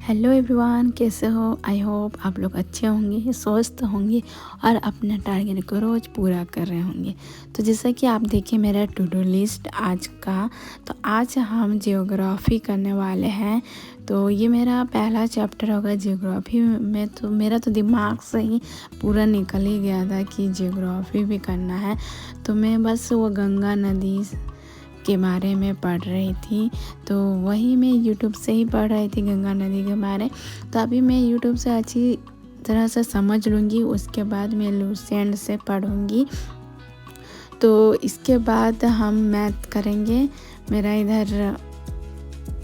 Hello everyone, कैसे हो। I hope आप लोग अच्छे होंगे, स्वस्थ होंगे और अपना टारगेट को रोज़ पूरा कर रहे होंगे। तो जैसा कि आप देखिए मेरा टू डू लिस्ट आज का, तो आज हम जियोग्राफी करने वाले हैं। तो ये मेरा पहला चैप्टर होगा जियोग्राफी में। तो मेरा तो दिमाग से ही पूरा निकल ही गया था कि जियोग्राफी भी करना है। तो मैं बस वो गंगा नदी के बारे में पढ़ रही थी, तो वही मैं यूट्यूब से ही पढ़ रही थी गंगा नदी के बारे। तो अभी मैं यूट्यूब से अच्छी तरह से समझ लूँगी, उसके बाद मैं लुसेंट से पढ़ूँगी। तो इसके बाद हम मैथ करेंगे। मेरा इधर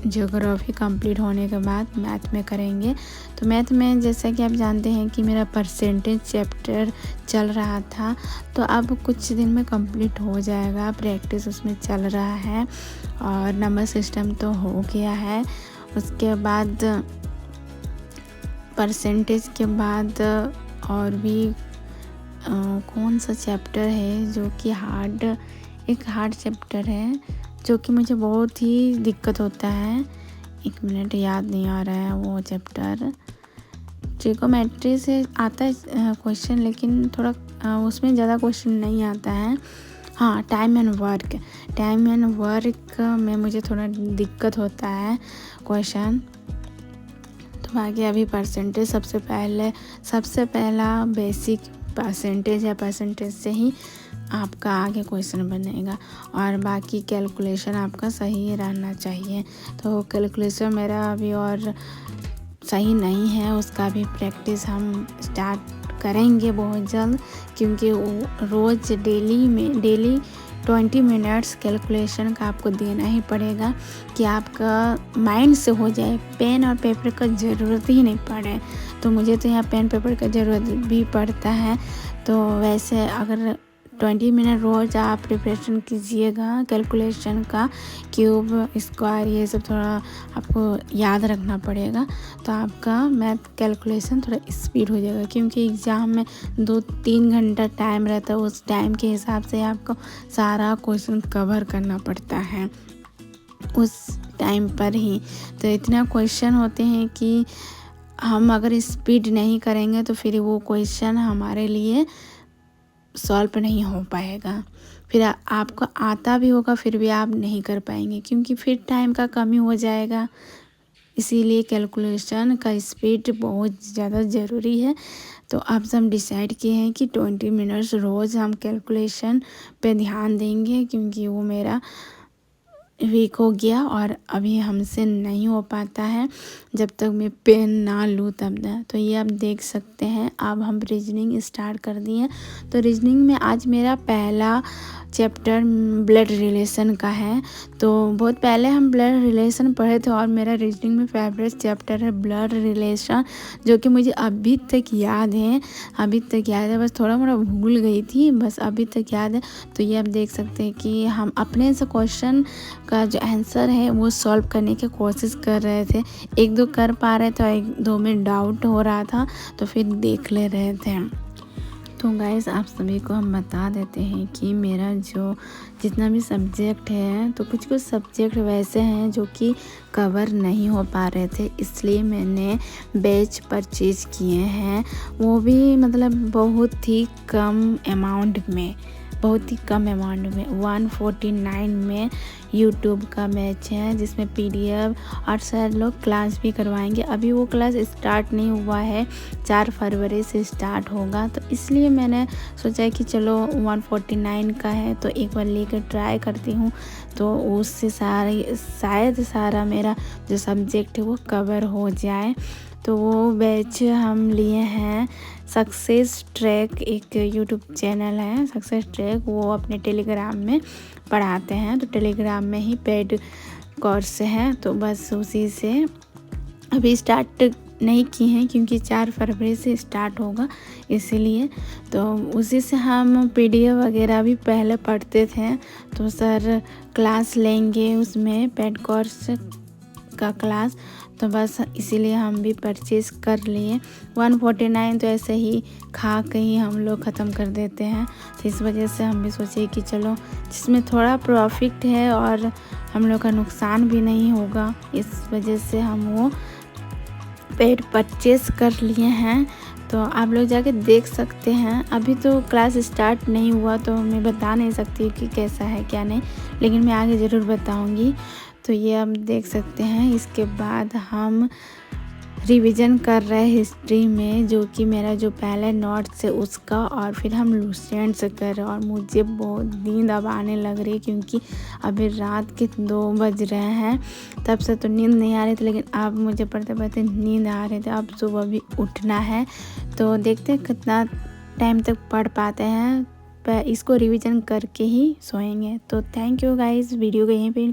ज्योग्राफी कंप्लीट होने के बाद मैथ में करेंगे। तो मैथ में जैसा कि आप जानते हैं कि मेरा परसेंटेज चैप्टर चल रहा था, तो अब कुछ दिन में कंप्लीट हो जाएगा। प्रैक्टिस उसमें चल रहा है और नंबर सिस्टम तो हो गया है। उसके बाद परसेंटेज के बाद और भी कौन सा चैप्टर है जो कि एक हार्ड चैप्टर है, जो कि मुझे बहुत ही दिक्कत होता है। एक मिनट, याद नहीं आ रहा है वो चैप्टर। ट्रिगोमेट्री से आता है क्वेश्चन, लेकिन थोड़ा उसमें ज़्यादा क्वेश्चन नहीं आता है। हाँ, टाइम एंड वर्क में मुझे थोड़ा दिक्कत होता है क्वेश्चन। तो बाकी अभी परसेंटेज सबसे पहला बेसिक परसेंटेज है। परसेंटेज से ही आपका आगे क्वेश्चन बनेगा और बाकी कैलकुलेशन आपका सही रहना चाहिए। तो कैलकुलेशन मेरा अभी और सही नहीं है, उसका भी प्रैक्टिस हम स्टार्ट करेंगे बहुत जल्द, क्योंकि रोज़ डेली 20 मिनट्स कैलकुलेशन का आपको देना ही पड़ेगा कि आपका माइंड से हो जाए, पेन और पेपर का ज़रूरत ही नहीं पड़े। तो मुझे तो यहाँ पेन पेपर का ज़रूरत भी पड़ता है। तो वैसे अगर 20 मिनट रोज़ आप प्रिपरेशन कीजिएगा कैलकुलेशन का, क्यूब स्क्वायर ये सब थोड़ा आपको याद रखना पड़ेगा। तो आपका मैथ कैलकुलेशन थोड़ा स्पीड हो जाएगा, क्योंकि एग्ज़ाम में 2-3 घंटा टाइम रहता है। उस टाइम के हिसाब से आपको सारा क्वेश्चन कवर करना पड़ता है उस टाइम पर ही। तो इतना क्वेश्चन होते हैं कि हम अगर स्पीड नहीं करेंगे तो फिर वो क्वेश्चन हमारे लिए सॉल्व नहीं हो पाएगा। फिर आपको आता भी होगा फिर भी आप नहीं कर पाएंगे, क्योंकि फिर टाइम का कमी हो जाएगा। इसीलिए कैलकुलेशन का स्पीड बहुत ज़्यादा ज़रूरी है। तो अब हम डिसाइड किए हैं कि 20 मिनट्स रोज़ हम कैलकुलेशन पे ध्यान देंगे, क्योंकि वो मेरा वीक हो गया और अभी हमसे नहीं हो पाता है जब तक मैं पेन ना लूँ तब तक। तो ये आप देख सकते हैं। अब हम रीजनिंग स्टार्ट कर दिए। तो रीजनिंग में आज मेरा पहला चैप्टर ब्लड रिलेशन का है। तो बहुत पहले हम ब्लड रिलेशन पढ़े थे और मेरा रीजनिंग में फेवरेट चैप्टर है ब्लड रिलेशन, जो कि मुझे अभी तक याद है। बस थोड़ा मोड़ा भूल गई थी, बस अभी तक याद है। तो ये आप देख सकते हैं कि हम अपने से क्वेश्चन का जो आंसर है वो सॉल्व करने की कोशिश कर रहे थे। 1-2 कर पा रहे थे और 1-2 में डाउट हो रहा था, तो फिर देख ले रहे थे। तो गाइस, आप सभी को हम बता देते हैं कि मेरा जो जितना भी सब्जेक्ट है, तो कुछ सब्जेक्ट वैसे हैं जो कि कवर नहीं हो पा रहे थे, इसलिए मैंने बैच परचेज किए हैं। वो भी मतलब बहुत ही कम अमाउंट में 149 में यूट्यूब का बैच है, जिसमें PDF और सर लोग क्लास भी करवाएंगे। अभी वो क्लास स्टार्ट नहीं हुआ है, 4 फरवरी से स्टार्ट होगा। तो इसलिए मैंने सोचा कि चलो 149 का है तो एक बार लेकर ट्राई करती हूँ, तो उससे शायद सारा मेरा जो सब्जेक्ट है वो कवर हो जाए। तो वो बैच हम लिए हैं सक्सेस ट्रैक, एक यूट्यूब चैनल है सक्सेस ट्रैक, वो अपने टेलीग्राम में पढ़ाते हैं। तो टेलीग्राम में ही पेड कोर्स है, तो बस उसी से अभी स्टार्ट नहीं किए हैं, क्योंकि 4 फरवरी से स्टार्ट होगा इसीलिए। तो उसी से हम PDF वगैरह भी पहले पढ़ते थे। तो सर क्लास लेंगे उसमें पेड कोर्स का क्लास, तो बस इसीलिए हम भी परचेज़ कर लिए। 149 तो ऐसे ही खा के ही हम लोग ख़त्म कर देते हैं। तो इस वजह से हम भी सोचे कि चलो जिसमें थोड़ा प्रॉफिट है और हम लोग का नुकसान भी नहीं होगा, इस वजह से हम वो पेड परचेस कर लिए हैं, तो आप लोग जाके देख सकते हैं। अभी तो क्लास स्टार्ट नहीं हुआ तो मैं बता नहीं सकती कि कैसा है क्या नहीं, लेकिन मैं आगे ज़रूर बताऊंगी। तो ये आप देख सकते हैं। इसके बाद हम रिवीजन कर रहे हैं हिस्ट्री में, जो कि मेरा जो पहले नोट्स है उसका, और फिर हम लुसेंट से कर रहे हैं। और मुझे बहुत नींद अब आने लग रही है, क्योंकि अभी रात के 2 बज रहे हैं। तब से तो नींद नहीं आ रही थी, लेकिन अब मुझे पढ़ते पढ़ते नींद आ रही थी। अब सुबह भी उठना है, तो देखते हैं कितना टाइम तक पढ़ पाते हैं। पर इसको रिवीजन करके ही सोएंगे। तो थैंक यू गाइस, वीडियो को यहीं पे